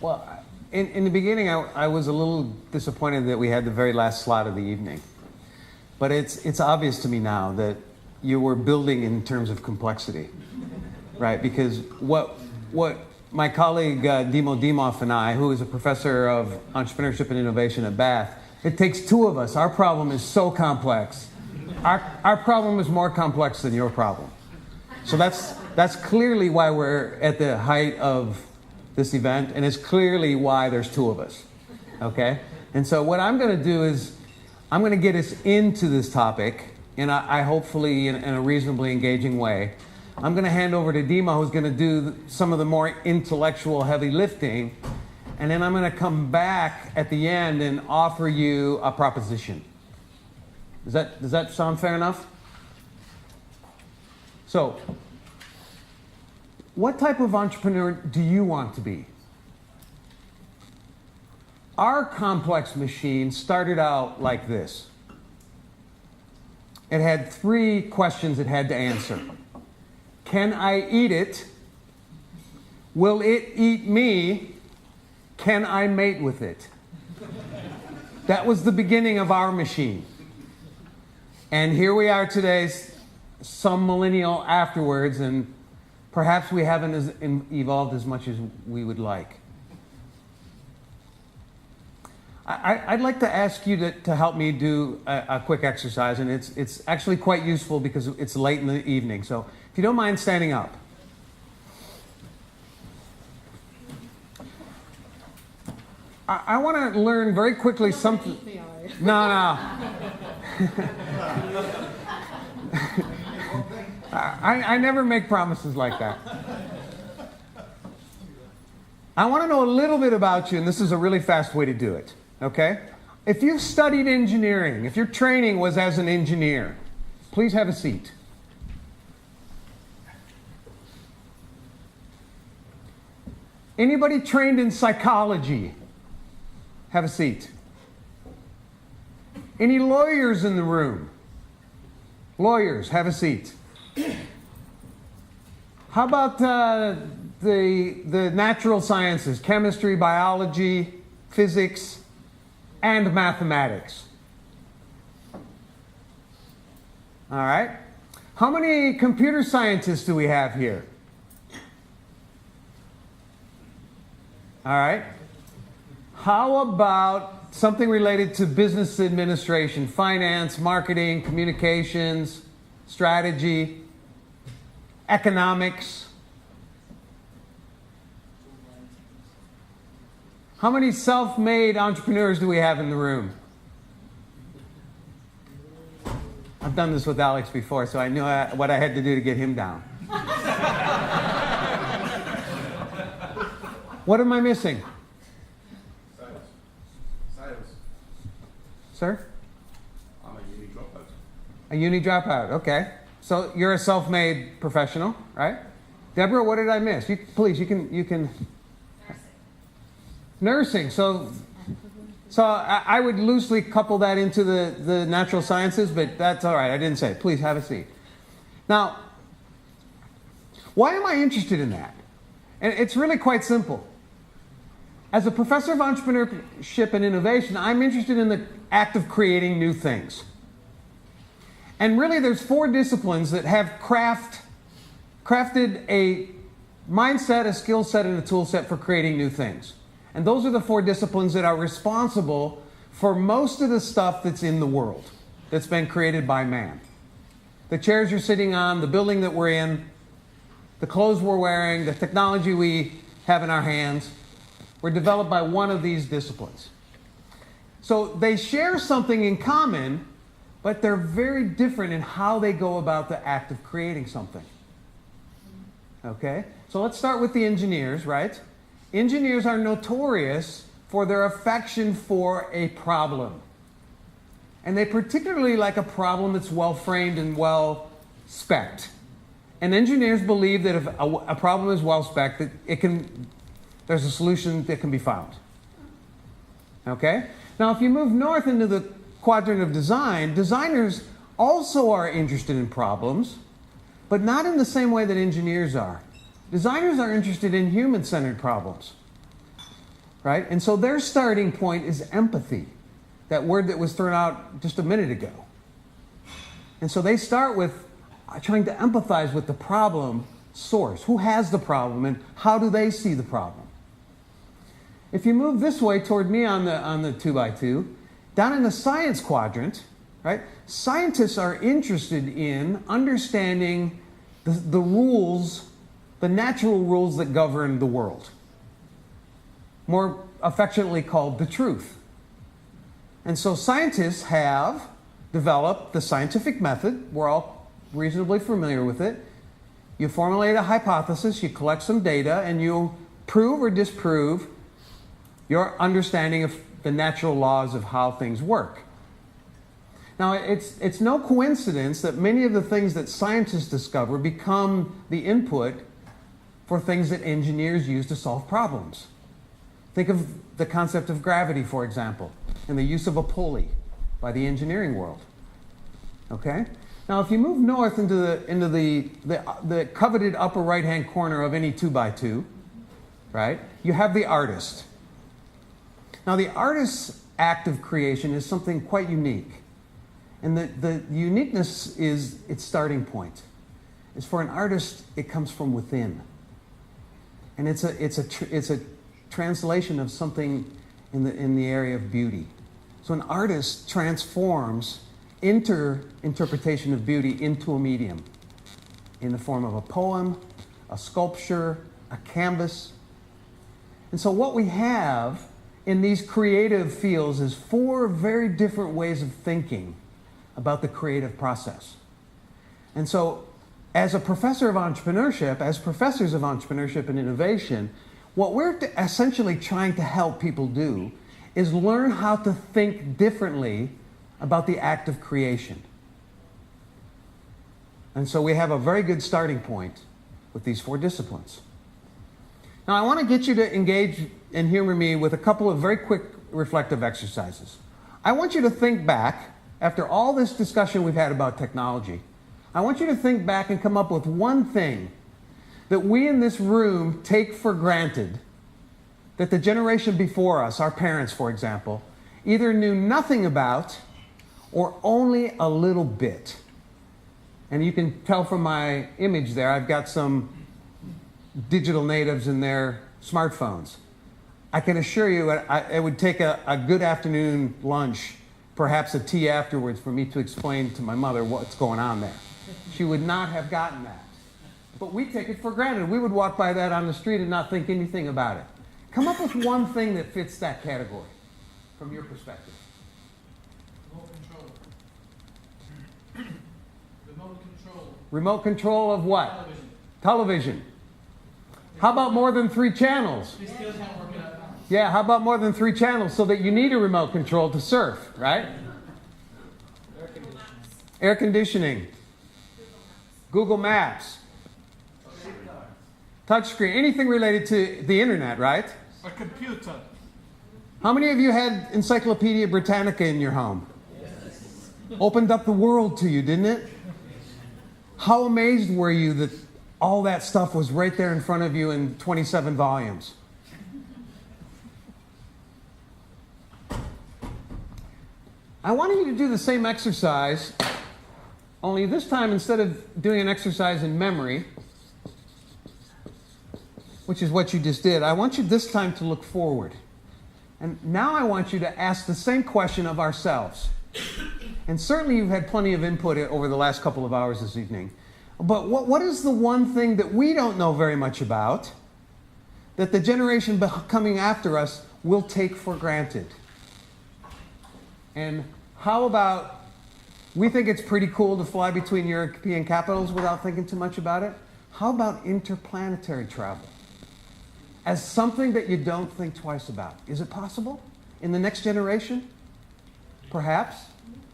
Well, in the beginning, I was a little disappointed that we had the very last slot of the evening. But it's obvious to me now that you were building in terms of complexity, right? Because what my colleague Dimo Dimov and I, who is a professor of entrepreneurship and innovation at Bath, it takes two of us. Our problem is so complex. Our problem is more complex than your problem. So that's clearly why we're at the height of this event, and it's clearly why there's two of us, okay? And so what I'm going to do is I'm going to get us into this topic, and I hopefully in a reasonably engaging way. I'm going to hand over to Dima, who's going to do some of the more intellectual heavy lifting, and then I'm going to come back at the end and offer you a proposition. Does that sound fair enough? So, what type of entrepreneur do you want to be? Our complex machine started out like this. It had 3 questions it had to answer. Can I eat it? Will it eat me? Can I mate with it? That was the beginning of our machine. And here we are today, some millennial afterwards, and perhaps we haven't evolved as much as we would like. I'd like to ask you to help me do a quick exercise, and it's actually quite useful because it's late in the evening. So if you don't mind standing up. I want to learn very quickly something. No. I never make promises like that. I want to know a little bit about you, and this is a really fast way to do it, okay? If you've studied engineering, if your training was as an engineer, please have a seat. Anybody trained in psychology? Have a seat. Any lawyers in the room? Lawyers, have a seat. How about the natural sciences, chemistry, biology, physics, and mathematics? All right. How many computer scientists do we have here? All right. How about something related to business administration, finance, marketing, communications, strategy, economics? How many self-made entrepreneurs do we have in the room? I've done this with Alex before, so I knew what I had to do to get him down. What am I missing? Science. Sir? I'm a uni dropout. A uni dropout, okay. So you're a self-made professional, right? Deborah, what did I miss? Please, you can. Nursing. So I would loosely couple that into the natural sciences, but that's all right. I didn't say it. Please have a seat. Now, why am I interested in that? And it's really quite simple. As a professor of entrepreneurship and innovation, I'm interested in the act of creating new things. And really, there's 4 disciplines that have crafted a mindset, a skill set, and a tool set for creating new things. And those are the 4 disciplines that are responsible for most of the stuff that's in the world, that's been created by man. The chairs you're sitting on, the building that we're in, the clothes we're wearing, the technology we have in our hands, were developed by one of these disciplines. So they share something in common, but they're very different in how they go about the act of creating something. Okay? So let's start with the engineers, right? Engineers are notorious for their affection for a problem. And they particularly like a problem that's well-framed and well-specced. And engineers believe that if a problem is well-specced, that there's a solution that can be found. Okay? Now, if you move north into the quadrant of design, designers also are interested in problems, but not in the same way that engineers are. Designers are interested in human-centered problems. right? And so their starting point is empathy, that word that was thrown out just a minute ago. And so they start with trying to empathize with the problem source. Who has the problem and how do they see the problem? If you move this way toward me on the 2x2, down in the science quadrant, right? Scientists are interested in understanding the rules, the natural rules that govern the world. More affectionately called the truth. And so scientists have developed the scientific method. We're all reasonably familiar with it. You formulate a hypothesis, you collect some data, and you prove or disprove your understanding of the natural laws of how things work. Now, it's no coincidence that many of the things that scientists discover become the input for things that engineers use to solve problems. Think of the concept of gravity, for example, and the use of a pulley by the engineering world. Okay? Now, if you move north into the coveted upper right-hand corner of any 2x2, right, you have the artist. Now, the artist's act of creation is something quite unique. And the uniqueness is its starting point. Is for an artist, it comes from within. And it's a translation of something in the area of beauty. So an artist transforms interpretation of beauty into a medium in the form of a poem, a sculpture, a canvas. And so what we have in these creative fields is 4 very different ways of thinking about the creative process. And so as a professor of entrepreneurship, as professors of entrepreneurship and innovation, what we're essentially trying to help people do is learn how to think differently about the act of creation. And so we have a very good starting point with these 4 disciplines. Now I want to get you to engage and humor me with a couple of very quick reflective exercises. I want you to think back, after all this discussion we've had about technology, I want you to think back and come up with one thing that we in this room take for granted that the generation before us, our parents for example, either knew nothing about or only a little bit. And you can tell from my image there, I've got some digital natives in their smartphones. I can assure you it would take a good afternoon lunch, perhaps a tea afterwards, for me to explain to my mother what's going on there. She would not have gotten that. But we take it for granted. We would walk by that on the street and not think anything about it. Come up with one thing that fits that category from your perspective. Remote control. Remote control. Remote control of what? Television. Television. How about more than 3 channels? They still can't work it out. Yeah, how about more than 3 channels so that you need a remote control to surf, right? Air conditioning. Google Maps. Touchscreen. Anything related to the internet, right? A computer. How many of you had Encyclopedia Britannica in your home? Opened up the world to you, didn't it? How amazed were you that all that stuff was right there in front of you in 27 volumes? I wanted you to do the same exercise, only this time instead of doing an exercise in memory, which is what you just did, I want you this time to look forward. And now I want you to ask the same question of ourselves. And certainly you've had plenty of input over the last couple of hours this evening. But what is the one thing that we don't know very much about that the generation coming after us will take for granted? And how about, we think it's pretty cool to fly between European capitals without thinking too much about it. How about interplanetary travel? As something that you don't think twice about. Is it possible? In the next generation? Perhaps.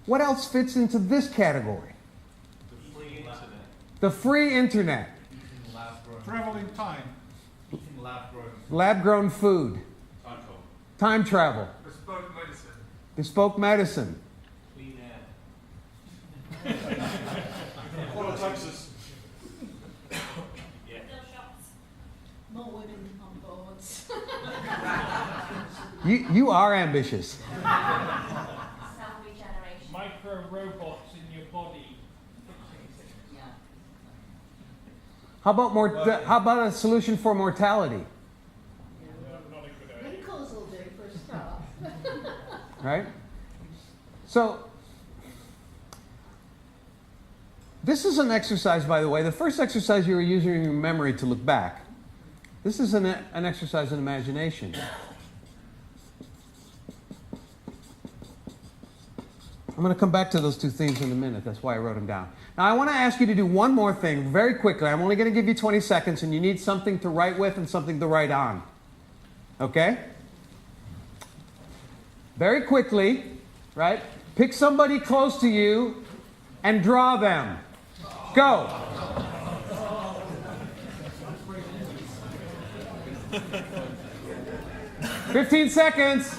What else fits into this category? The free internet. The free internet. Traveling time. Lab-grown food. Time travel. Bespoke medicine. Bespoke medicine. Clean air. Texas. More women on boards. You are ambitious. Self-regeneration. Micro robots in your body fixing things. Yeah. How about a solution for mortality? Not a good idea. Wrinkles will do for a start. Right? So, this is an exercise, by the way. The first exercise you were using your memory to look back. This is an exercise in imagination. I'm going to come back to those two themes in a minute. That's why I wrote them down. Now, I want to ask you to do one more thing very quickly. I'm only going to give you 20 seconds, and you need something to write with and something to write on. Okay? Very quickly, right? Pick somebody close to you and draw them. Go. "15 seconds.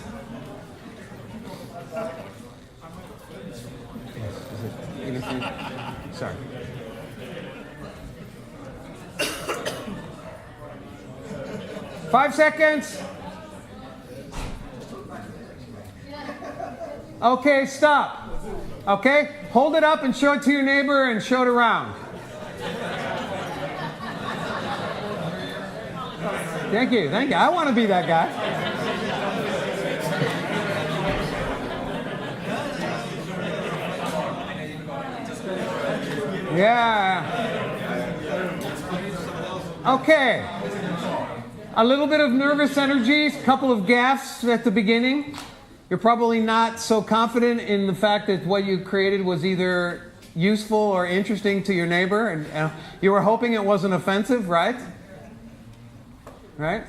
Sorry. "5 seconds. Okay, stop. Okay? Hold it up and show it to your neighbor and show it around. Thank you. I want to be that guy. Yeah. Okay. A little bit of nervous energy, a couple of gaffes at the beginning. You're probably not so confident in the fact that what you created was either useful or interesting to your neighbor, and you were hoping it wasn't offensive, right? Right?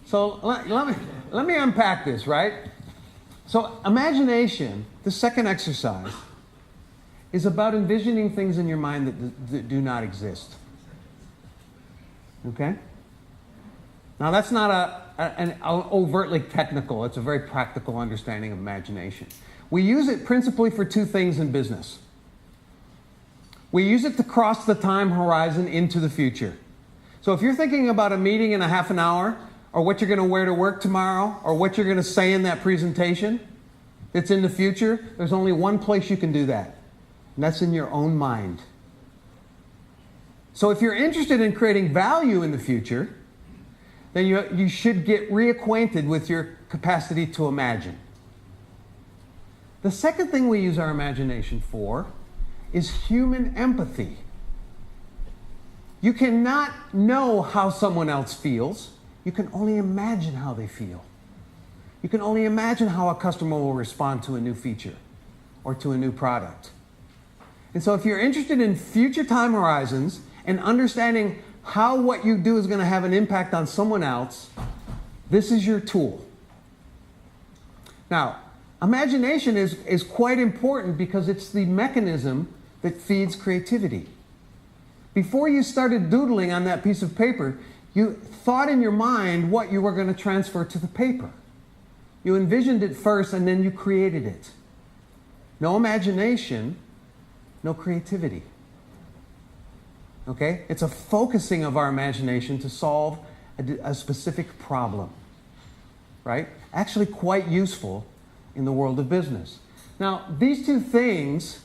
So let me unpack this, right? So imagination, the second exercise, is about envisioning things in your mind that do not exist. Okay? Now that's not an overtly technical, it's a very practical understanding of imagination. We use it principally for two things in business. We use it to cross the time horizon into the future. So if you're thinking about a meeting in a half an hour, or what you're going to wear to work tomorrow, or what you're going to say in that presentation that's in the future, there's only one place you can do that, and that's in your own mind. So if you're interested in creating value in the future, then you should get reacquainted with your capacity to imagine. The second thing we use our imagination for is human empathy. You cannot know how someone else feels. You can only imagine how they feel. You can only imagine how a customer will respond to a new feature or to a new product. And so if you're interested in future time horizons and understanding how what you do is going to have an impact on someone else, this is your tool. Now, imagination is quite important because it's the mechanism that feeds creativity. Before you started doodling on that piece of paper, you thought in your mind what you were going to transfer to the paper. You envisioned it first and then you created it. No imagination, no creativity. Okay? It's a focusing of our imagination to solve a specific problem. Right? Actually quite useful in the world of business. Now, these two things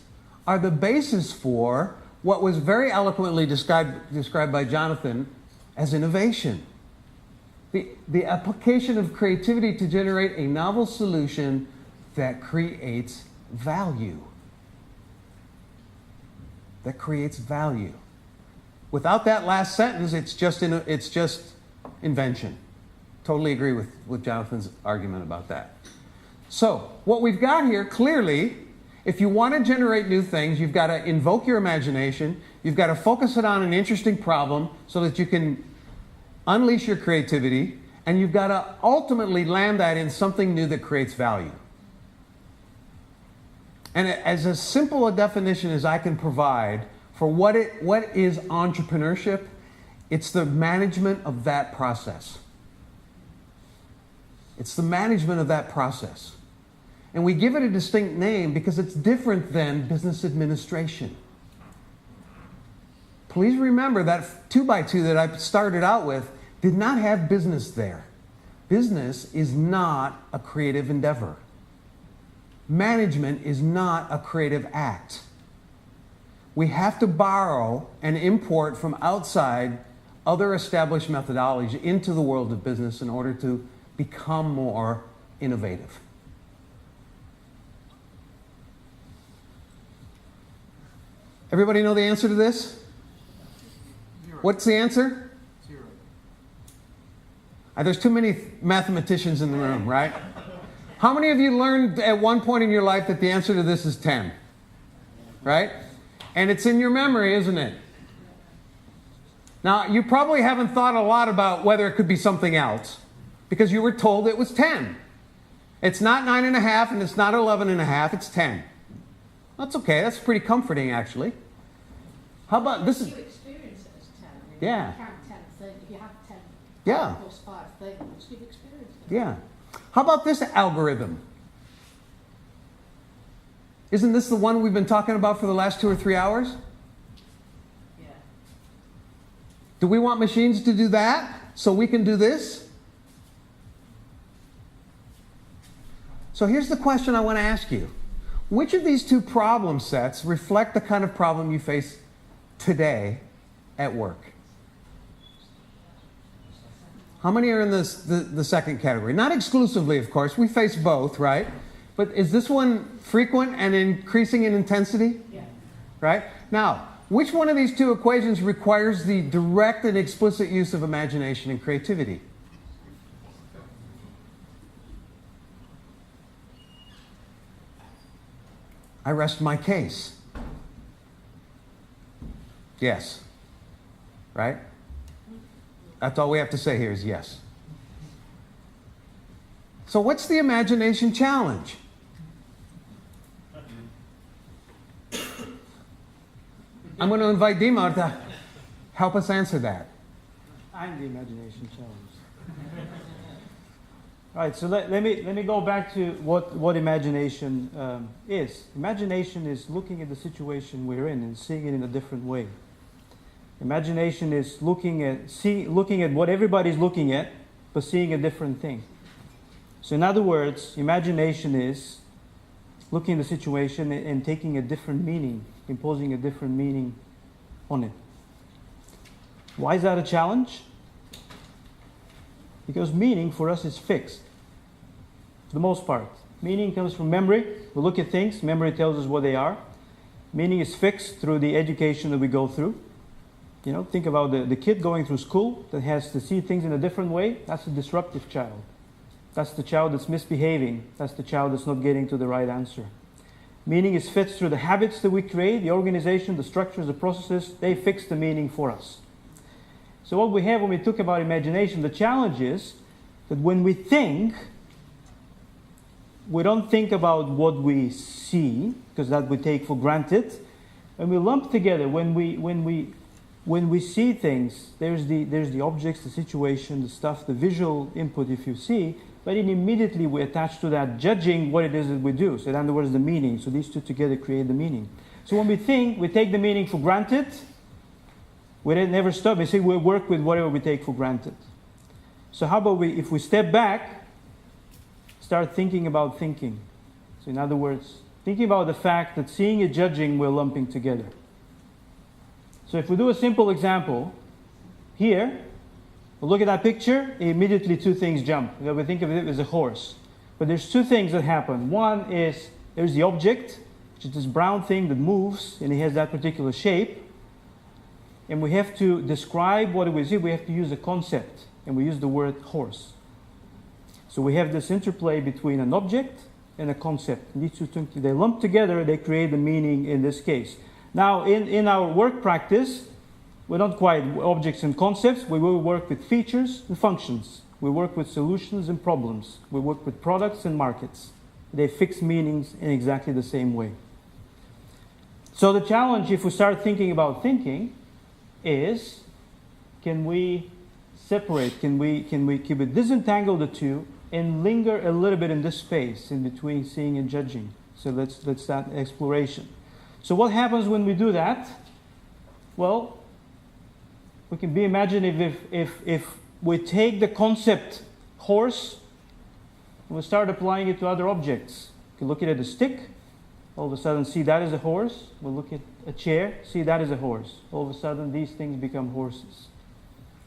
are the basis for what was very eloquently described by Jonathan as innovation. The application of creativity to generate a novel solution that creates value. That creates value. Without that last sentence, it's just invention. Totally agree with Jonathan's argument about that. So, what we've got here, clearly, if you want to generate new things, you've got to invoke your imagination, you've got to focus it on an interesting problem so that you can unleash your creativity, and you've got to ultimately land that in something new that creates value. And as simple a definition as I can provide for what is entrepreneurship, it's the management of that process. It's the management of that process. And we give it a distinct name because it's different than business administration. Please remember that 2x2 that I started out with did not have business there. Business is not a creative endeavor. Management is not a creative act. We have to borrow and import from outside other established methodologies into the world of business in order to become more innovative. Everybody know the answer to this? Zero. What's the answer? Zero. There's too many mathematicians in the room, right? How many of you learned at one point in your life that the answer to this is 10? Right? And it's in your memory, isn't it? Now, you probably haven't thought a lot about whether it could be something else because you were told it was 10. It's not 9.5 and it's not 11.5, it's 10. That's okay, that's pretty comforting actually. How about this? You experience it as 10. Yeah. You count 10 things. If you have 10 Yeah. plus 5 things, you've experienced it. Yeah. How about this algorithm? Isn't this the one we've been talking about for the last 2 or 3 hours? Yeah. Do we want machines to do that so we can do this? So here's the question I want to ask you. Which of these two problem sets reflect the kind of problem you face today at work? How many are in the second category? Not exclusively, of course. We face both, right? But is this one frequent and increasing in intensity? Yeah. Right? Now, which one of these two equations requires the direct and explicit use of imagination and creativity? I rest my case. Yes. Right? That's all we have to say here is yes. So what's the imagination challenge? I'm going to invite Dimo to help us answer that. I'm the imagination challenge. All right, so let me go back to what imagination is. Imagination is looking at the situation we're in and seeing it in a different way. Imagination is looking at what everybody's looking at, but seeing a different thing. So in other words, imagination is looking at the situation and taking a different meaning, imposing a different meaning on it. Why is that a challenge? Because meaning for us is fixed, for the most part. Meaning comes from memory. We look at things, memory tells us what they are. Meaning is fixed through the education that we go through. You know, think about the kid going through school that has to see things in a different way. That's a disruptive child. That's the child that's misbehaving. That's the child that's not getting to the right answer. Meaning is fixed through the habits that we create, the organization, the structures, the processes. They fix the meaning for us. So what we have when we talk about imagination, the challenge is that when we think, we don't think about what we see, because that we take for granted. And we lump together, when we see things, there's the objects, the situation, the stuff, the visual input if you see, but then immediately we attach to that judging what it is that we do. So in other words, the meaning. So these two together create the meaning. So when we think, we take the meaning for granted. We never stop. We say we work with whatever we take for granted. So how about if we step back, start thinking about thinking. So in other words, thinking about the fact that seeing and judging we're lumping together. So if we do a simple example, here, we look at that picture, immediately two things jump. We think of it as a horse. But there's two things that happen. One is, there's the object, which is this brown thing that moves, and it has that particular shape. And we have to describe what we see. We have to use a concept, and we use the word horse. So we have this interplay between an object and a concept. And these two things, they lump together, they create the meaning in this case. Now, in our work practice, we don't quite objects and concepts. We will work with features and functions. We work with solutions and problems. We work with products and markets. They fix meanings in exactly the same way. So the challenge, if we start thinking about thinking, is can we separate, can we disentangle the two and linger a little bit in this space in between seeing and judging. So let's start exploration. So what happens when we do that? Well, we can be imaginative if we take the concept horse, and we start applying it to other objects. You can look at a stick, all of a sudden see that as a horse. We'll look at a chair, see that as a horse. All of a sudden these things become horses.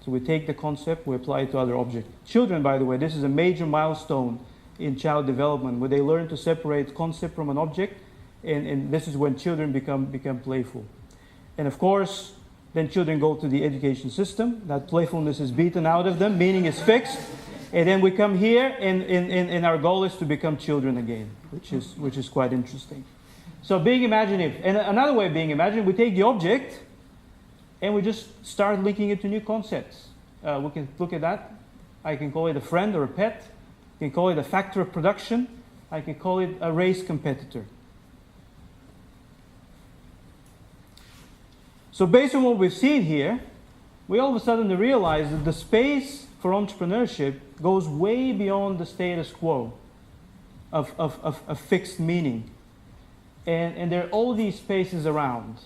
So we take the concept, we apply it to other objects. Children, by the way, this is a major milestone in child development where they learn to separate concept from an object, and this is when children become playful. And of course, then children go to the education system. That playfulness is beaten out of them, meaning is fixed. And then we come here, and our goal is to become children again, which is quite interesting. So being imaginative. And another way of being imaginative, we take the object, and we just start linking it to new concepts. We can look at that. I can call it a friend or a pet. I can call it a factor of production. I can call it a race competitor. So based on what we've seen here, we all of a sudden realize that the space for entrepreneurship goes way beyond the status quo of fixed meaning. And there are all these spaces around.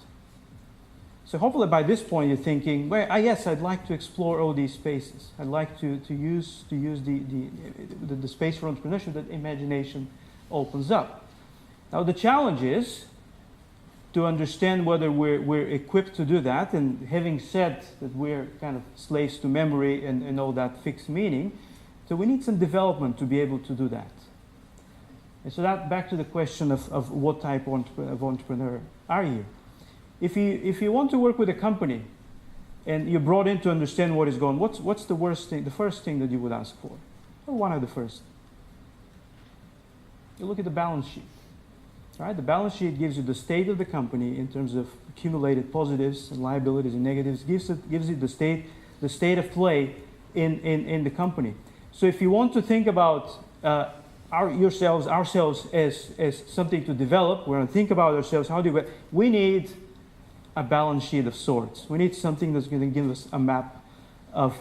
So hopefully by this point you're thinking, well, yes, I'd like to explore all these spaces. I'd like to use the space for entrepreneurship that imagination opens up. Now the challenge is to understand whether we're equipped to do that. And having said that we're kind of slaves to memory and all that fixed meaning, so we need some development to be able to do that. And so that back to the question of what type of entrepreneur are you? If you want to work with a company and you're brought in to understand what is going on, what's the first thing that you would ask for? Or one of the first. You look at the balance sheet. Right? The balance sheet gives you the state of the company in terms of accumulated positives and liabilities and negatives. Gives you the state of play in the company. So if you want to think about ourselves as something to develop, we're going to think about ourselves. We need a balance sheet of sorts. We need something that's going to give us a map of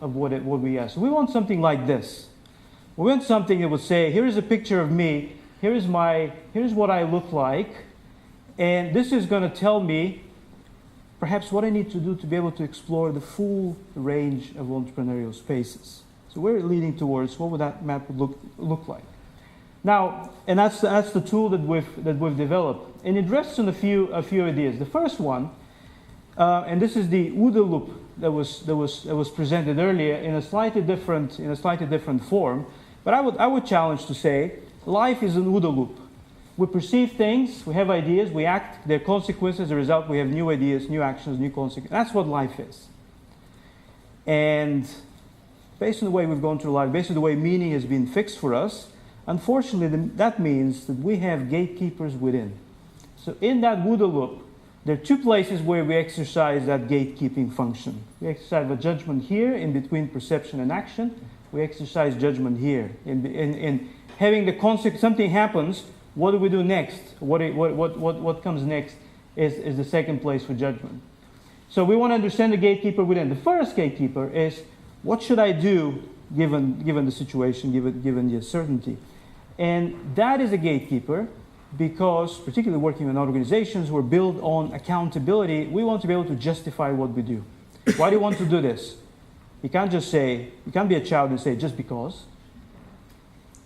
what we are. So we want something like this. We want something that would say, here is a picture of me. Here's what I look like, and this is going to tell me perhaps what I need to do to be able to explore the full range of entrepreneurial spaces. So we're leading towards what would that map look like. Now, and that's the tool that we've developed, and it rests on a few ideas. The first one, and this is the OODA loop that was presented earlier in a slightly different form, but I would challenge to say, life is an OODA loop. We perceive things, we have ideas, we act, there are consequences, as a result we have new ideas, new actions, new consequences. That's what life is. And based on the way we've gone through life, based on the way meaning has been fixed for us, unfortunately that means that we have gatekeepers within. So in that OODA loop, there are two places where we exercise that gatekeeping function. We exercise a judgment here in between perception and action. We exercise judgment here in having the concept, something happens, what do we do next? What comes next is the second place for judgment. So we want to understand the gatekeeper within. The first gatekeeper is, what should I do given the situation, given the uncertainty? And that is a gatekeeper because, particularly working in organizations who are built on accountability, we want to be able to justify what we do. Why do you want to do this? You can't be a child and say, just because.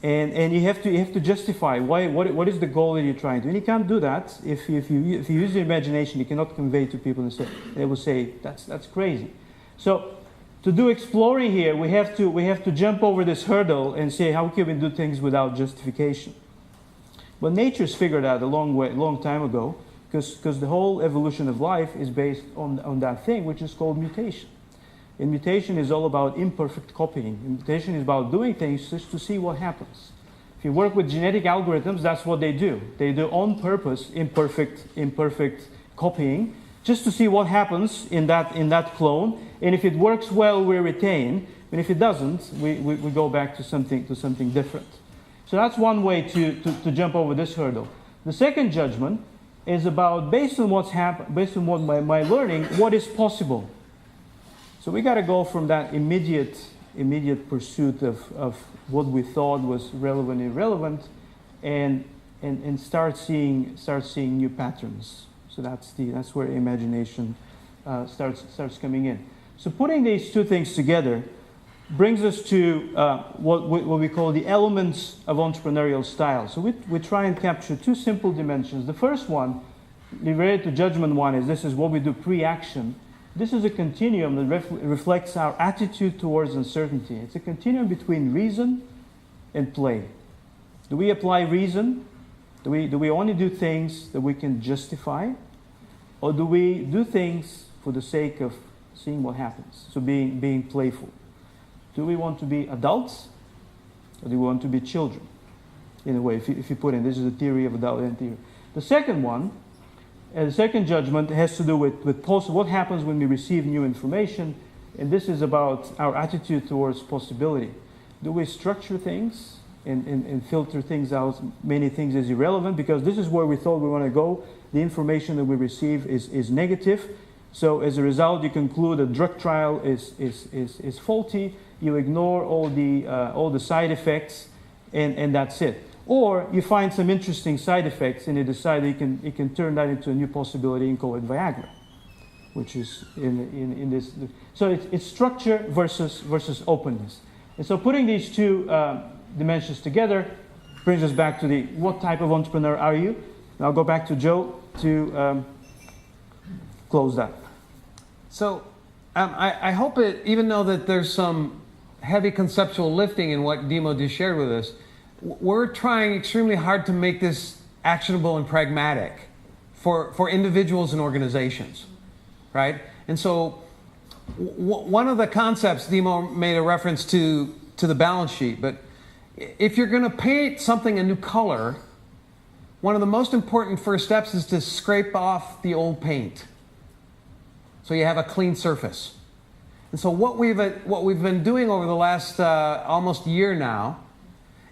And you have to justify what is the goal that you're trying to. And you can't do that if you use your imagination. You cannot convey to people and they will say that's crazy. So to do exploring here, we have to jump over this hurdle and say, how can we do things without justification? But nature's figured out a long time ago, because the whole evolution of life is based on that thing, which is called mutation. And mutation is all about imperfect copying. Mutation is about doing things just to see what happens. If you work with genetic algorithms, that's what they do. They do on purpose imperfect copying, just to see what happens in that clone. And if it works well, we retain. And if it doesn't, we go back to something different. So that's one way to jump over this hurdle. The second judgment is about, based on what's happened, based on what my learning, what is possible. So we got to go from that immediate pursuit of what we thought was relevant and irrelevant, and start seeing new patterns. So that's where imagination starts coming in. So putting these two things together, brings us to what we call the elements of entrepreneurial style. So we try and capture two simple dimensions. The first one, related to judgment one, is this is what we do pre-action. This is a continuum that reflects our attitude towards uncertainty. It's a continuum between reason and play. Do we apply reason? Do we only do things that we can justify? Or do we do things for the sake of seeing what happens? So being playful. Do we want to be adults? Or do we want to be children? In a way, if you put in, this is the theory of adult theory. The second one, the second judgment has to do with what happens when we receive new information. And this is about our attitude towards possibility. Do we structure things and filter things out, many things as irrelevant, because this is where we thought we want to go. The information that we receive is negative. So as a result, you conclude a drug trial is faulty. You ignore all the side effects, and that's it. Or you find some interesting side effects, and you decide that you can turn that into a new possibility and call it Viagra, which is in this. So it's structure versus openness. And so putting these two dimensions together brings us back to what type of entrepreneur are you? And I'll go back to Joe to close that. So I hope it, even though that there's some heavy conceptual lifting in what Dimo just shared with us, we're trying extremely hard to make this actionable and pragmatic for individuals and organizations, right? And so one of the concepts, Dimo made a reference to the balance sheet, but if you're going to paint something a new color, one of the most important first steps is to scrape off the old paint so you have a clean surface. And so what we've been doing over the last almost year now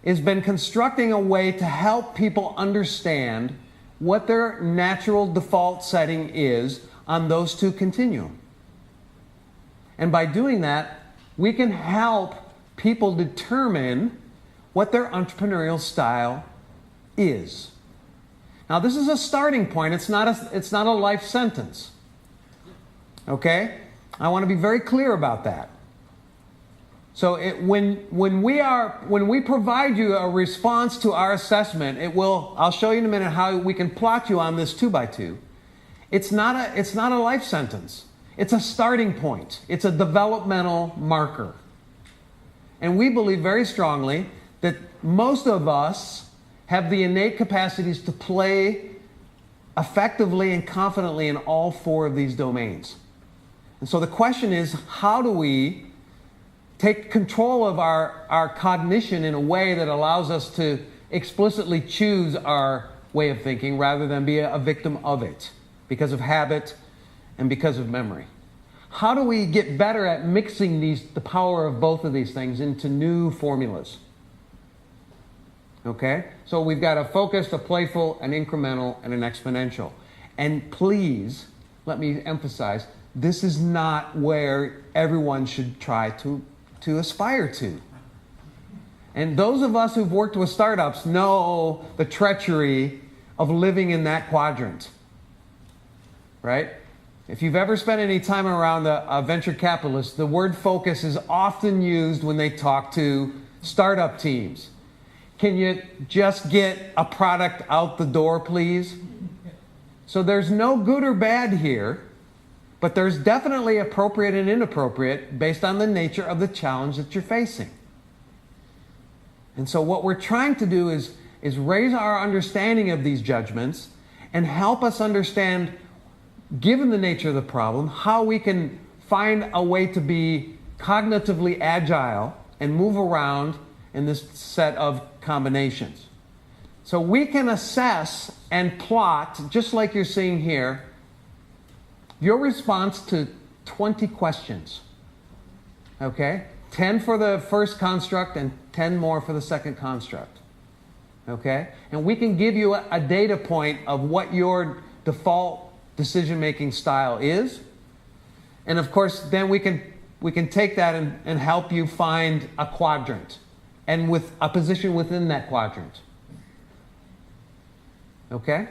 is been constructing a way to help people understand what their natural default setting is on those two continuum. And by doing that, we can help people determine what their entrepreneurial style is. Now, this is a starting point. It's not a life sentence. Okay? I want to be very clear about that. So when we provide you a response to our assessment, I'll show you in a minute how we can plot you on this 2x2. It's not a life sentence. It's a starting point. It's a developmental marker. And we believe very strongly that most of us have the innate capacities to play effectively and confidently in all four of these domains. And so the question is, how do we take control of our cognition in a way that allows us to explicitly choose our way of thinking rather than be a victim of it because of habit and because of memory? How do we get better at mixing the power of both of these things into new formulas? Okay? So we've got a focused, a playful, an incremental, and an exponential. And please, let me emphasize, this is not where everyone should try to aspire to. And those of us who've worked with startups know the treachery of living in that quadrant. Right? If you've ever spent any time around a venture capitalist, the word focus is often used when they talk to startup teams. Can you just get a product out the door, please? So there's no good or bad here, but there's definitely appropriate and inappropriate based on the nature of the challenge that you're facing. And so what we're trying to do is raise our understanding of these judgments and help us understand, given the nature of the problem, how we can find a way to be cognitively agile and move around in this set of combinations. So we can assess and plot, just like you're seeing here, your response to 20 questions. Okay? 10 for the first construct and 10 more for the second construct. Okay? And we can give you a data point of what your default decision-making style is. And of course, then we can take that and help you find a quadrant and with a position within that quadrant. Okay?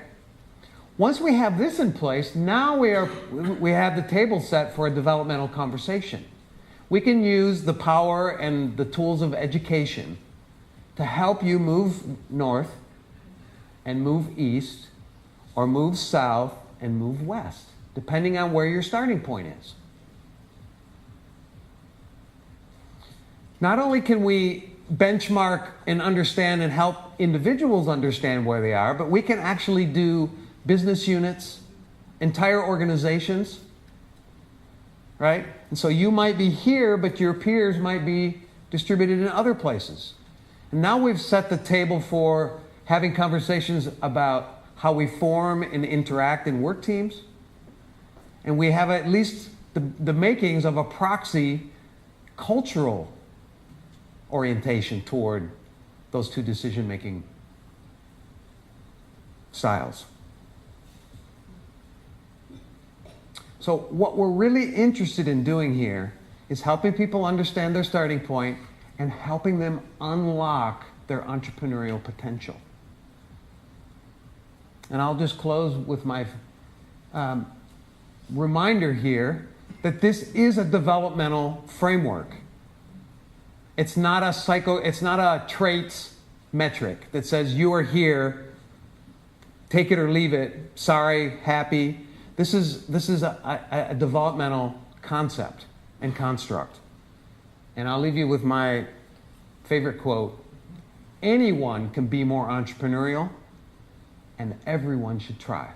Once we have this in place, now we have the table set for a developmental conversation. We can use the power and the tools of education to help you move north and move east, or move south and move west, depending on where your starting point is. Not only can we benchmark and understand and help individuals understand where they are, but we can actually do business units, entire organizations, right? And so you might be here, but your peers might be distributed in other places. And now we've set the table for having conversations about how we form and interact in work teams. And we have at least the makings of a proxy cultural orientation toward those two decision-making styles. So what we're really interested in doing here is helping people understand their starting point and helping them unlock their entrepreneurial potential. And I'll just close with my reminder here that this is a developmental framework. It's not a traits metric that says you are here, take it or leave it, sorry, happy. This is a developmental concept and construct. And I'll leave you with my favorite quote: anyone can be more entrepreneurial, and everyone should try.